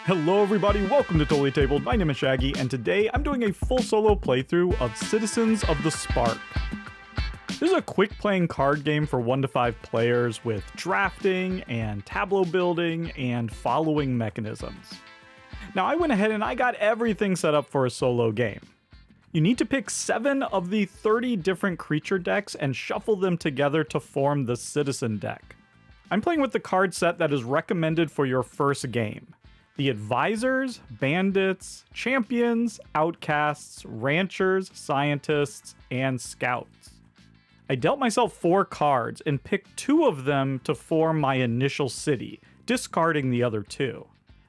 Hello everybody, welcome to Totally Tabled. My name is Shaggy, and today I'm doing a full solo playthrough of Citizens of the Spark. This is a quick playing card game for 1 to 5 players with drafting and tableau building and following mechanisms. Now I went ahead and I got everything set up for a solo game. You need to pick 7 of the 30 different creature decks and shuffle them together to form the Citizen deck. I'm playing with the card set that is recommended for your first game. The Advisors, Bandits, Champions, Outcasts, Ranchers, Scientists, and Scouts. I dealt myself 4 cards and picked 2 of them to form my initial city, discarding the other 2.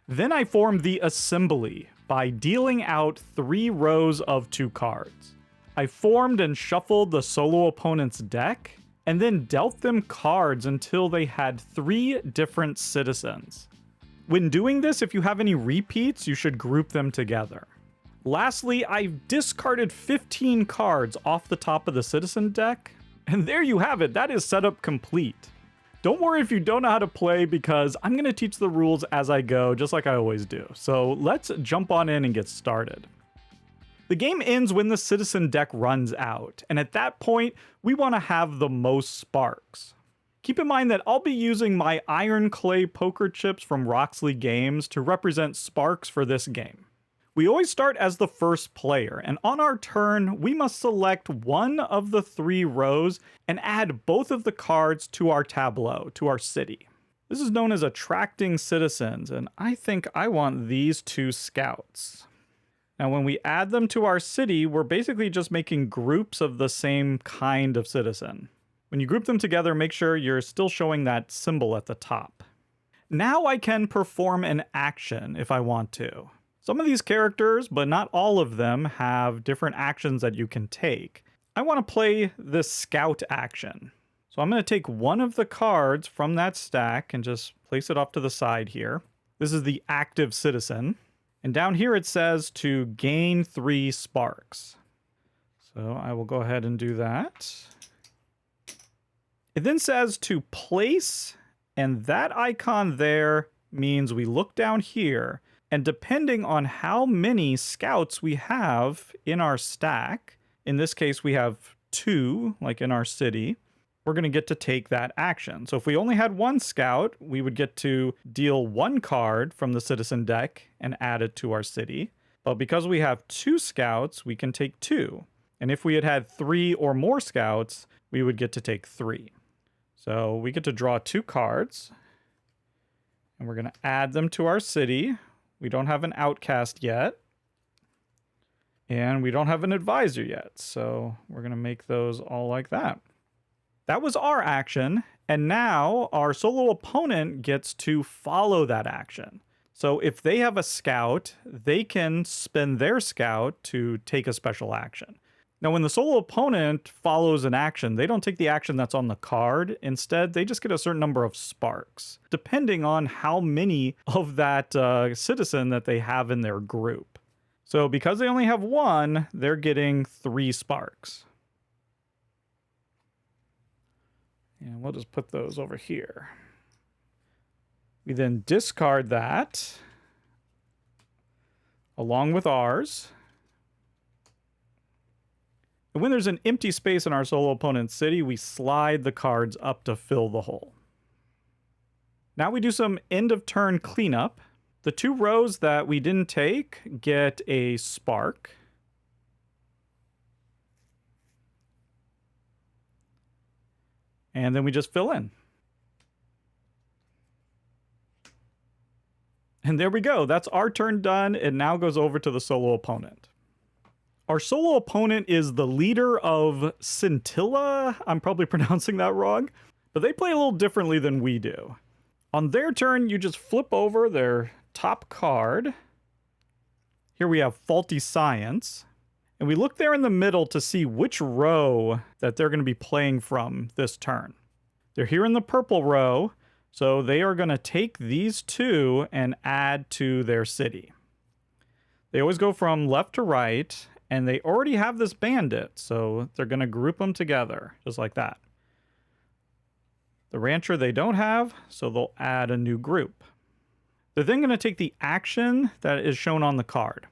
Then I formed the Assembly by dealing out 3 rows of 2 cards. I formed and shuffled the solo opponent's deck, and then dealt them cards until they had 3 different citizens. When doing this, if you have any repeats, you should group them together. Lastly, I discarded 15 cards off the top of the Citizen deck, and there you have it, that is setup complete. Don't worry if you don't know how to play, because I'm going to teach the rules as I go, just like I always do. So let's jump on in and get started. The game ends when the Citizen deck runs out, and at that point, we want to have the most sparks. Keep in mind that I'll be using my Iron Clay poker chips from Roxley Games to represent sparks for this game. We always start as the first player, and on our turn, we must select one of the 3 rows and add both of the cards to our tableau, to our city. This is known as attracting citizens, and I think I want these 2 scouts. Now, when we add them to our city, we're basically just making groups of the same kind of citizen. When you group them together, make sure you're still showing that symbol at the top. Now I can perform an action if I want to. Some of these characters, but not all of them, have different actions that you can take. I want to play this scout action. So I'm going to take one of the cards from that stack and just place it off to the side here. This is the active citizen. And down here it says to gain 3 sparks. So I will go ahead and do that. It then says to place, and that icon there means we look down here, and depending on how many scouts we have in our stack, in this case we have 2, like in our city, we're going to get to take that action. So if we only had 1 scout, we would get to deal 1 card from the Citizen deck and add it to our city. But because we have 2 scouts, we can take 2. And if we had had 3 or more scouts, we would get to take 3. So we get to draw 2 cards, and we're going to add them to our city. We don't have an outcast yet, and we don't have an advisor yet, so we're going to make those all like that. That was our action, and now our solo opponent gets to follow that action. So if they have a scout, they can spend their scout to take a special action. Now, when the solo opponent follows an action, they don't take the action that's on the card. Instead, they just get a certain number of sparks, depending on how many of that citizen that they have in their group. So because they only have 1, they're getting 3 sparks. And we'll just put those over here. We then discard that along with ours. And when there's an empty space in our solo opponent's city, we slide the cards up to fill the hole. Now we do some end of turn cleanup. The 2 rows that we didn't take get a spark. And then we just fill in. And there we go. That's our turn done. It now goes over to the solo opponent. Our solo opponent is the leader of Scintilla. I'm probably pronouncing that wrong, but they play a little differently than we do. On their turn, you just flip over their top card. Here we have Faulty Science, and we look there in the middle to see which row that they're going to be playing from this turn. They're here in the purple row, so they are going to take these 2 and add to their city. They always go from left to right, and they already have this bandit, so they're going to group them together, just like that. The rancher they don't have, so they'll add a new group. They're then going to take the action that is shown on the card.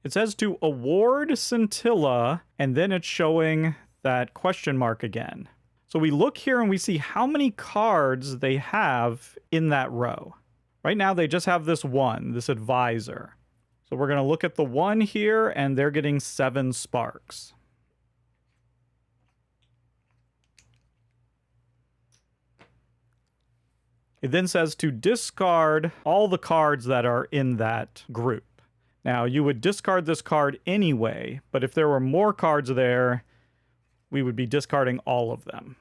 It says to award Scintilla, and then it's showing that question mark again. So we look here and we see how many cards they have in that row. Right now they just have this one, this advisor. So we're going to look at the one here, and they're getting 7 sparks. It then says to discard all the cards that are in that group. Now, you would discard this card anyway, but if there were more cards there, we would be discarding all of them.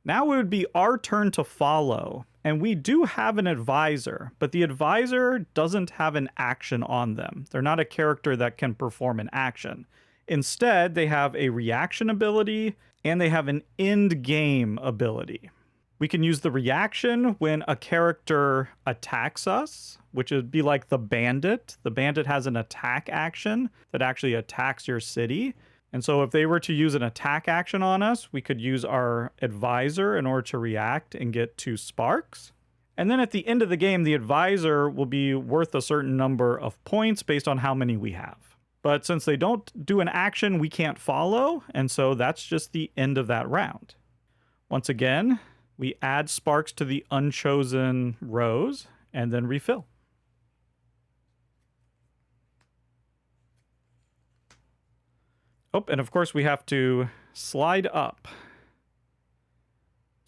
Now it would be our turn to follow, and we do have an advisor, but the advisor doesn't have an action on them. They're not a character that can perform an action. Instead, they have a reaction ability, and they have an end game ability. We can use the reaction when a character attacks us, which would be like the bandit. The bandit has an attack action that actually attacks your city. And so if they were to use an attack action on us, we could use our advisor in order to react and get 2 sparks. And then at the end of the game, the advisor will be worth a certain number of points based on how many we have. But since they don't do an action, we can't follow. And so that's just the end of that round. Once again, we add sparks to the unchosen rows and then refill. Oh, and of course we have to slide up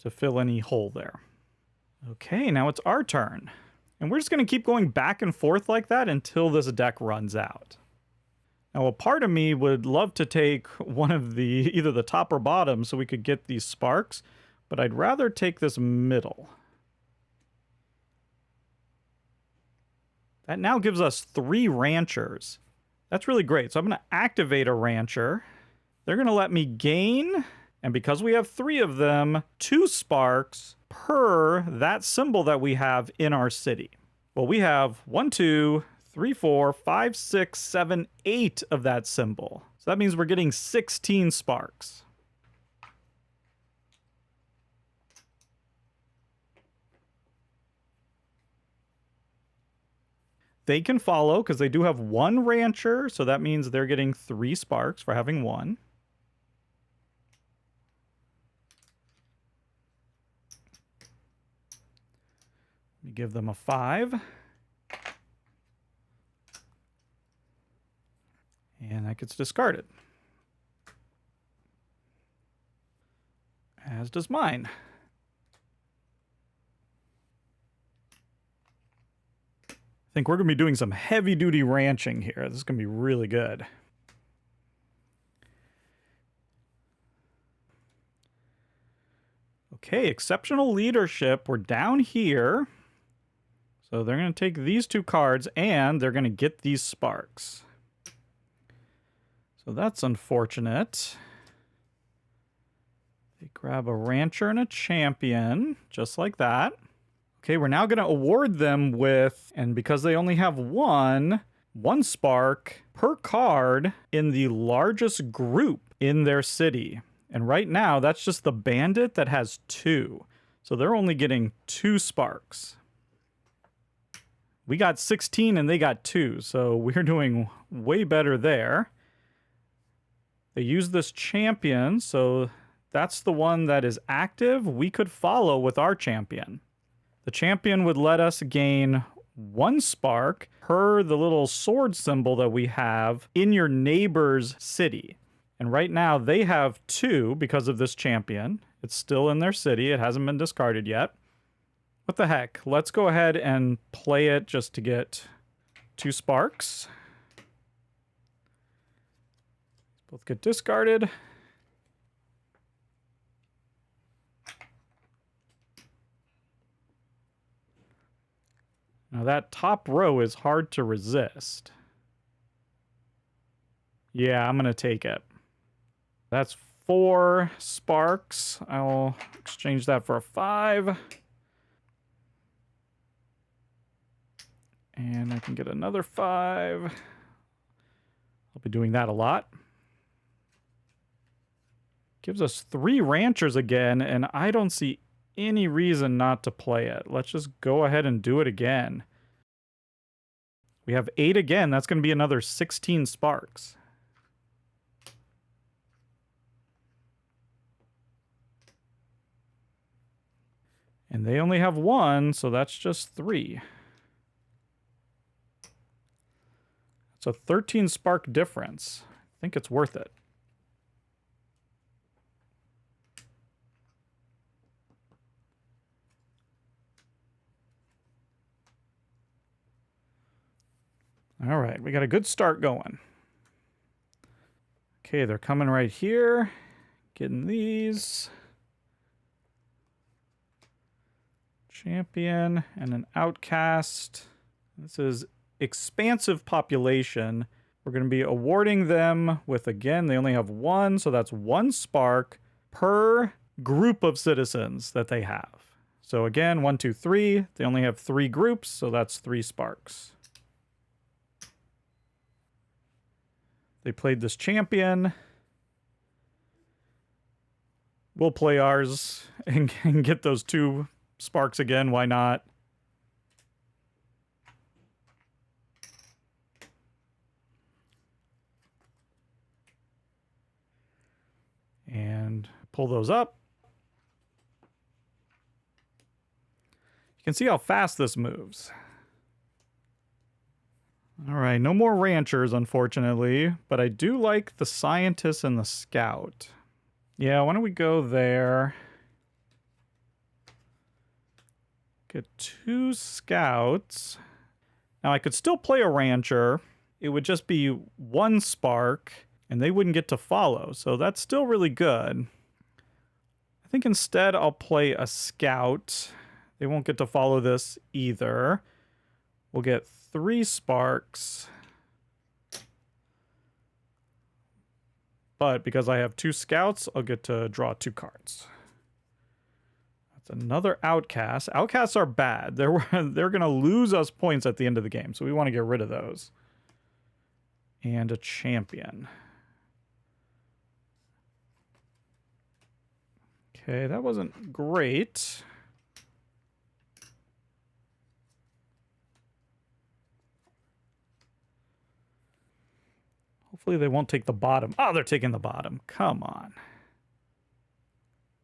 to fill any hole there. Okay, now it's our turn. And we're just going to keep going back and forth like that until this deck runs out. Now, a part of me would love to take one of the, either the top or bottom, so we could get these sparks, but I'd rather take this middle. That now gives us 3 ranchers. That's really great. So I'm going to activate a rancher. They're going to let me gain, and because we have 3 of them, 2 sparks per that symbol that we have in our city. Well, we have 1, 2, 3, 4, 5, 6, 7, 8 of that symbol. So that means we're getting 16 sparks. They can follow because they do have 1 rancher, so that means they're getting 3 sparks for having 1. Let me give them a 5. And that gets discarded. As does mine. I think we're going to be doing some heavy-duty ranching here. This is going to be really good. Okay, exceptional leadership. We're down here. So they're going to take these 2 cards, and they're going to get these sparks. So that's unfortunate. They grab a rancher and a champion, just like that. Okay, we're now going to award them with, and because they only have 1 spark per card in the largest group in their city. And right now, that's just the bandit that has 2. So they're only getting 2 sparks. We got 16 and they got 2, so we're doing way better there. They use this champion, so that's the one that is active. We could follow with our champion. The champion would let us gain 1 spark per the little sword symbol that we have in your neighbor's city. And right now they have 2 because of this champion. It's still in their city. It hasn't been discarded yet. What the heck? Let's go ahead and play it just to get 2 sparks. Both get discarded. Now that top row is hard to resist. Yeah, I'm going to take it. That's 4 sparks. I'll exchange that for a 5. And I can get another 5. I'll be doing that a lot. Gives us 3 ranchers again, and I don't see any reason not to play it. Let's just go ahead and do it again. We have 8 again. That's going to be another 16 sparks. And they only have 1, so that's just 3. It's a 13 spark difference. I think it's worth it. All right, we got a good start going. Okay, they're coming right here. Getting these. Champion and an outcast. This is expansive population. We're going to be awarding them with, again, they only have 1, so that's 1 spark per group of citizens that they have. So again, 1, 2, 3. They only have 3 groups, so that's 3 sparks. They played this champion. We'll play ours and get those 2 sparks again. Why not? And pull those up. You can see how fast this moves. All right, no more ranchers, unfortunately, but I do like the scientist and the scout. Yeah, why don't we go there? Get 2 scouts. Now, I could still play a rancher. It would just be 1 spark, and they wouldn't get to follow, so that's still really good. I think instead I'll play a scout. They won't get to follow this either. We'll get 3 sparks. But because I have 2 scouts, I'll get to draw 2 cards. That's another outcast. Outcasts are bad. They're going to lose us points at the end of the game, so we want to get rid of those. And a champion. Okay, that wasn't great. Hopefully they won't take the bottom. Oh, they're taking the bottom. Come on.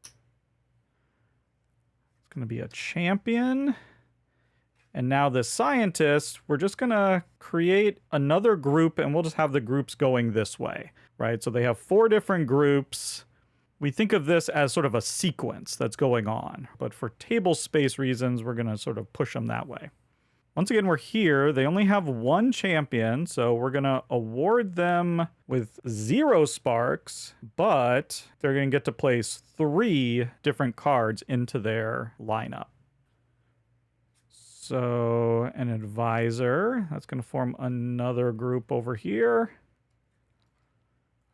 It's going to be a champion. And now the scientist, we're just going to create another group, and we'll just have the groups going this way, right? So they have 4 different groups. We think of this as sort of a sequence that's going on. But for table space reasons, we're going to sort of push them that way. Once again, we're here. They only have 1 champion, so we're going to award them with 0 sparks, but they're going to get to place 3 different cards into their lineup. So an advisor, that's going to form another group over here.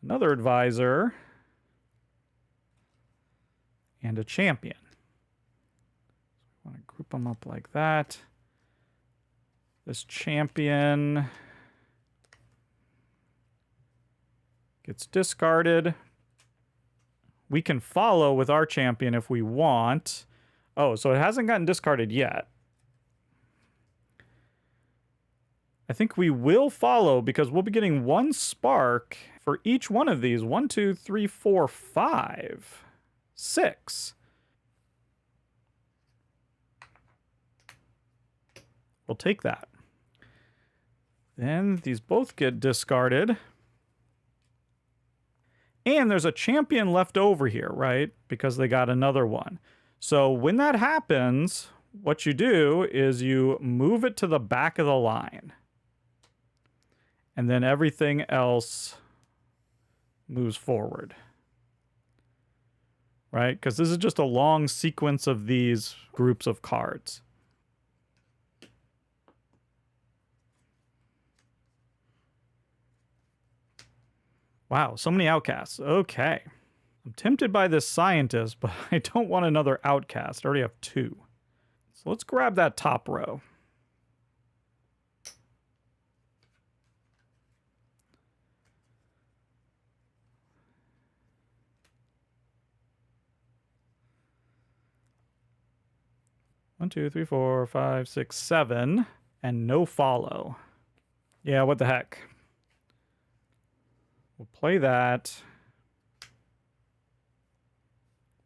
Another advisor. And a champion. So I want to group them up like that. This champion gets discarded. We can follow with our champion if we want. Oh, so it hasn't gotten discarded yet. I think we will follow because we'll be getting 1 spark for each one of these. 1, 2, 3, 4, 5, 6. We'll take that. Then these both get discarded. And there's a champion left over here, right? Because they got another one. So when that happens, what you do is you move it to the back of the line. And then everything else moves forward. Right? Because this is just a long sequence of these groups of cards. Wow, so many outcasts. Okay. I'm tempted by this scientist, but I don't want another outcast. I already have 2. So let's grab that top row. 1, 2, 3, 4, 5, 6, 7. And no follow. Yeah, what the heck. We'll play that.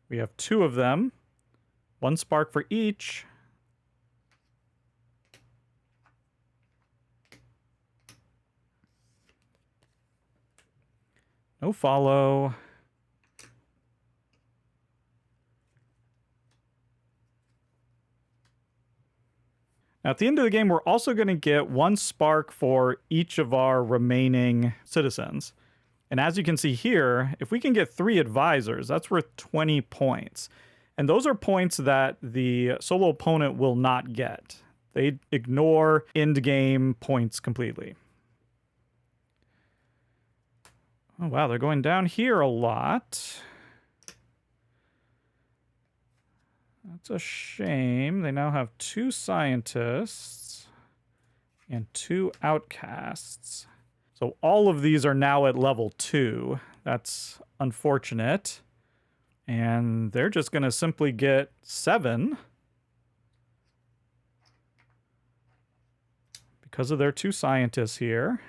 We have 2 of them. 1 spark for each. No follow. Now, at the end of the game, we're also going to get 1 spark for each of our remaining citizens. And as you can see here, if we can get 3 advisors, that's worth 20 points. And those are points that the solo opponent will not get. They ignore end-game points completely. Oh, wow, they're going down here a lot. That's a shame. They now have 2 scientists and 2 outcasts. So all of these are now at level 2. That's unfortunate. And they're just going to simply get 7 because of their 2 scientists here.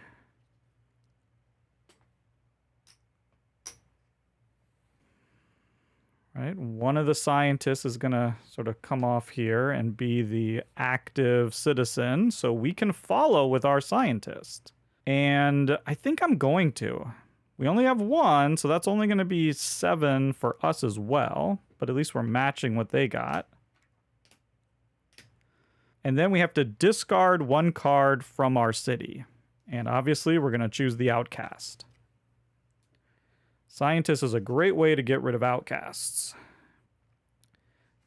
Right, one of the scientists is going to sort of come off here and be the active citizen, so we can follow with our scientist. And I think I'm going to. We only have 1, so that's only going to be 7 for us as well, but at least we're matching what they got. And then we have to discard 1 card from our city. And obviously, we're going to choose the outcast. Scientist is a great way to get rid of outcasts.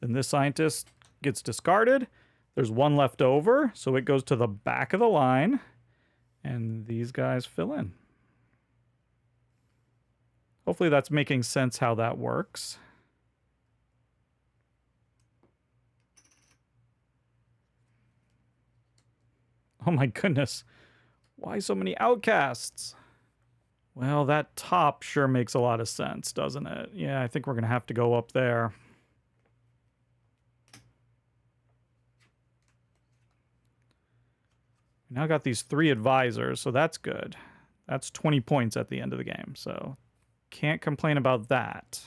Then this scientist gets discarded. There's 1 left over, so it goes to the back of the line. And these guys fill in. Hopefully that's making sense how that works. Oh my goodness. Why so many outcasts? Well, that top sure makes a lot of sense, doesn't it? Yeah, I think we're going to have to go up there. Now got these 3 advisors, so that's good. That's 20 points at the end of the game, so can't complain about that.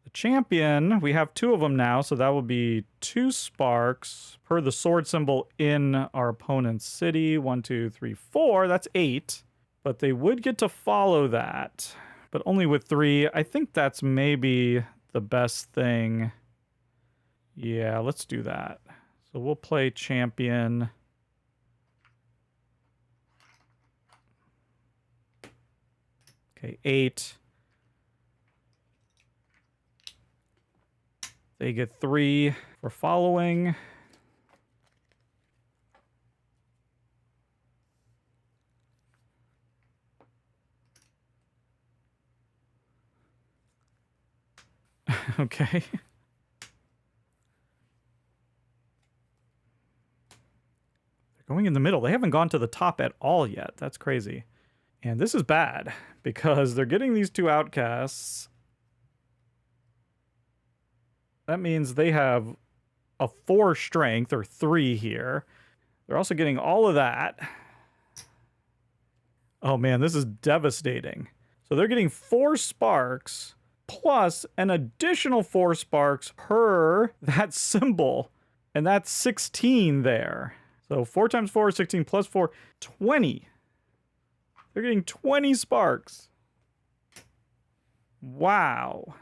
The champion, we have 2 of them now, so that will be 2 sparks per the sword symbol in our opponent's city. 1, 2, 3, 4. That's 8. But they would get to follow that, but only with 3. I think that's maybe the best thing. Yeah, let's do that. So we'll play champion. Okay, 8. They get 3 for following. Okay. They're going in the middle. They haven't gone to the top at all yet. That's crazy. And this is bad because they're getting these 2 outcasts. That means they have a 4 strength or 3 here. They're also getting all of that. Oh man, this is devastating. So they're getting 4 sparks plus an additional 4 sparks per that symbol. And that's 16 there. So 4 times 4 is 16 plus 4, 20. They're getting 20 sparks. Wow.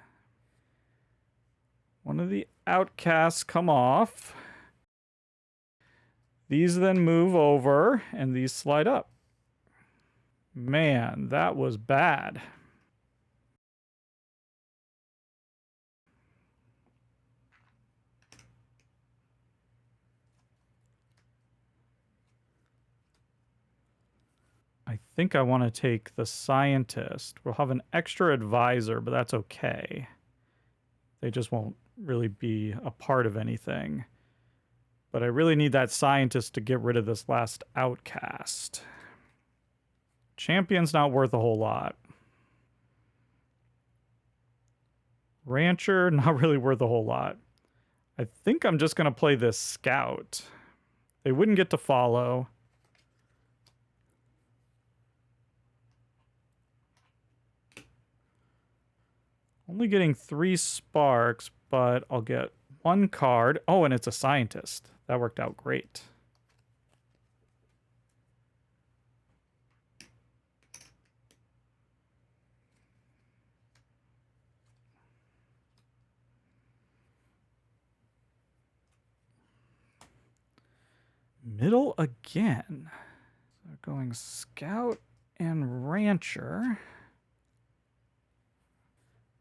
One of the outcasts come off. These then move over, and these slide up. Man, that was bad. I think I want to take the scientist. We'll have an extra advisor, but that's okay. They just won't really be a part of anything. But I really need that scientist to get rid of this last outcast. Champion's not worth a whole lot. Rancher, not really worth a whole lot. I think I'm just going to play this scout. They wouldn't get to follow. Only getting 3 sparks, but I'll get 1 card. Oh, and it's a scientist. That worked out great. Middle again. So going scout and rancher.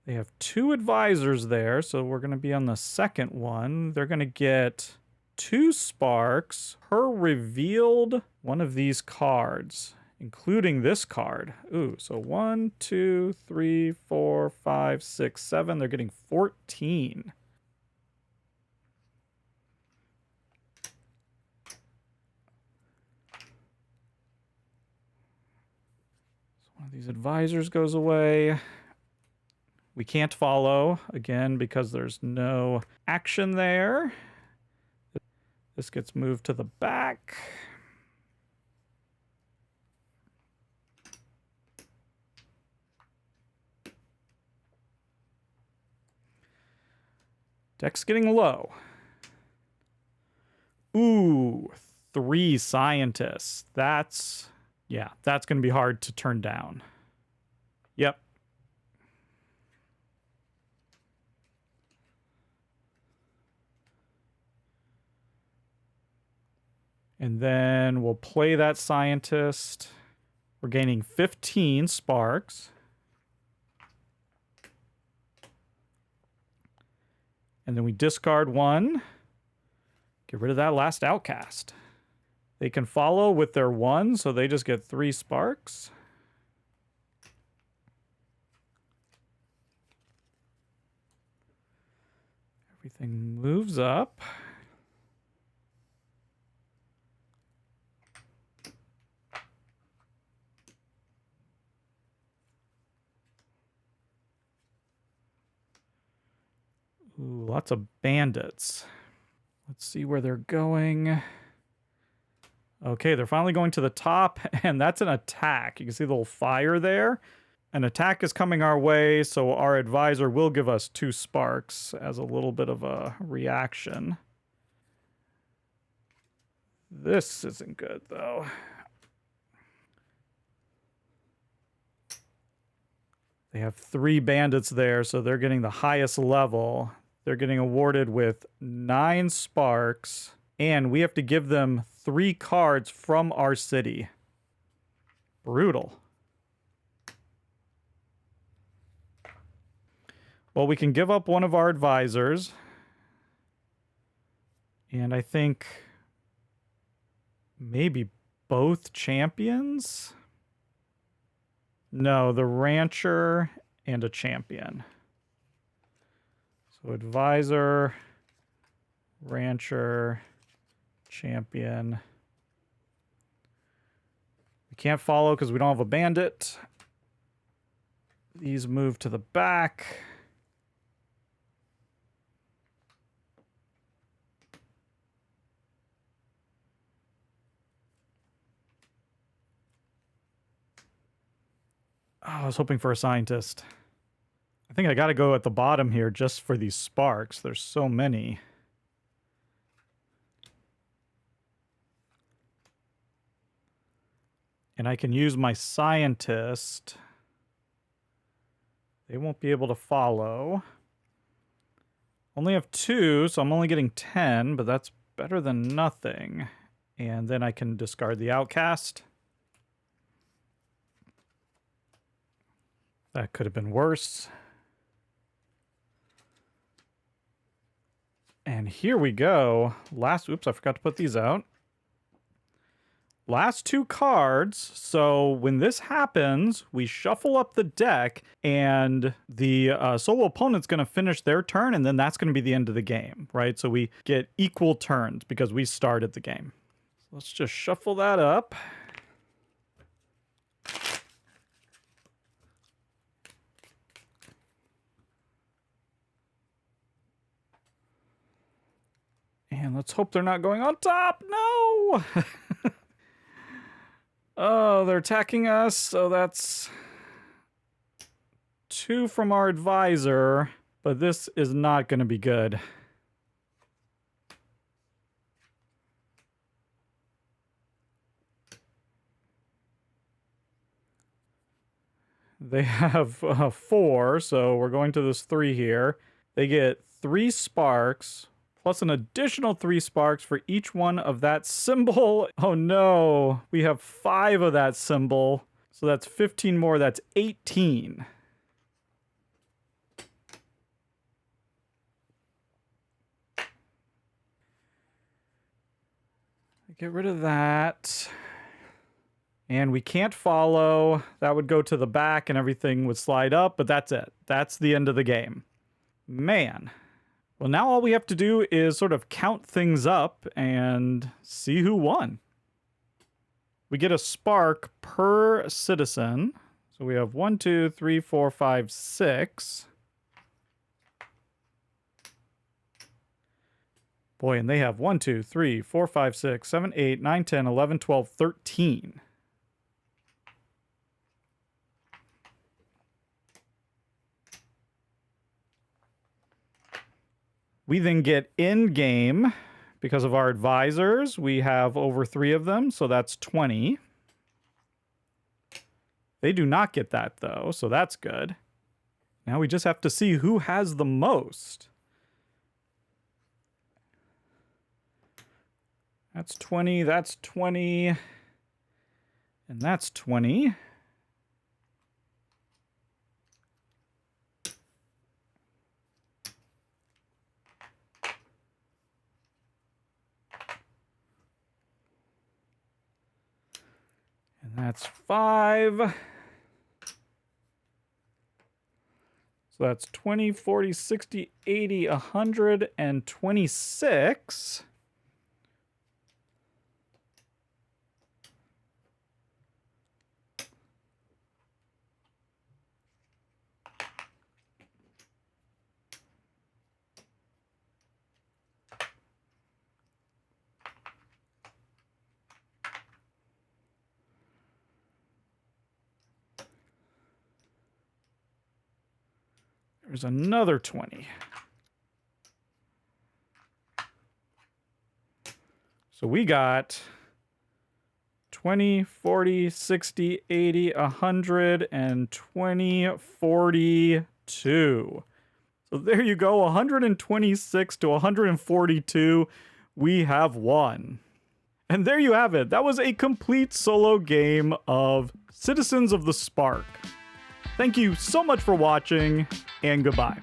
They have 2 advisors there, so we're going to be on the second one. They're going to get 2 sparks per revealed one of these cards, including this card. Ooh, so 1, 2, 3, 4, 5, 6, 7. They're getting 14. So one of these advisors goes away. We can't follow, again, because there's no action there. This gets moved to the back. Deck's getting low. Ooh, 3 scientists. That's going to be hard to turn down. Yep. And then we'll play that scientist. We're gaining 15 sparks. And then we discard 1. Get rid of that last outcast. They can follow with their 1, so they just get 3 sparks. Everything moves up. Ooh, lots of bandits. Let's see where they're going. Okay, they're finally going to the top, and that's an attack. You can see the little fire there. An attack is coming our way, so our advisor will give us 2 sparks as a little bit of a reaction. This isn't good, though. They have 3 bandits there, so they're getting the highest level. They're getting awarded with 9 sparks, and we have to give them 3 cards from our city. Brutal. Well, we can give up one of our advisors. And I think maybe both champions? No, the rancher and a champion. So advisor, rancher, champion. We can't follow because we don't have a bandit. These move to the back. Oh, I was hoping for a scientist. I think I got to go at the bottom here just for these sparks. There's so many. And I can use my scientist. They won't be able to follow. Only have 2, so I'm only getting 10, but that's better than nothing. And then I can discard the outcast. That could have been worse. And here we go. Oops, I forgot to put these out. Last 2 cards. So when this happens, we shuffle up the deck, and the solo opponent's going to finish their turn, and then that's going to be the end of the game, right? So we get equal turns because we started the game. So let's just shuffle that up. Let's hope they're not going on top. No! Oh, they're attacking us, so that's 2 from our advisor, but this is not going to be good. They have 4, so we're going to this 3 here. They get 3 sparks, plus an additional 3 sparks for each one of that symbol. Oh no, we have 5 of that symbol. So that's 15 more, that's 18. Get rid of that. And we can't follow. That would go to the back and everything would slide up, but that's it. That's the end of the game. Man. Well, now all we have to do is sort of count things up and see who won. We get a spark per citizen. So we have 1, 2, 3, 4, 5, 6. Boy, and they have 1, 2, 3, 4, 5, 6, 7, 8, 9, 10, 11, 12, 13. We then get in-game, because of our advisors, we have over 3 of them, so that's 20. They do not get that, though, so that's good. Now we just have to see who has the most. That's 20, that's 20, and that's 20. And that's 5. So that's 20, 40, 60, 80, 126. There's another 20. So we got 20, 40, 60, 80, 100, and 20, 42. So there you go, 126 to 142. We have won. And there you have it. That was a complete solo game of Citizens of the Spark. Thank you so much for watching, and goodbye.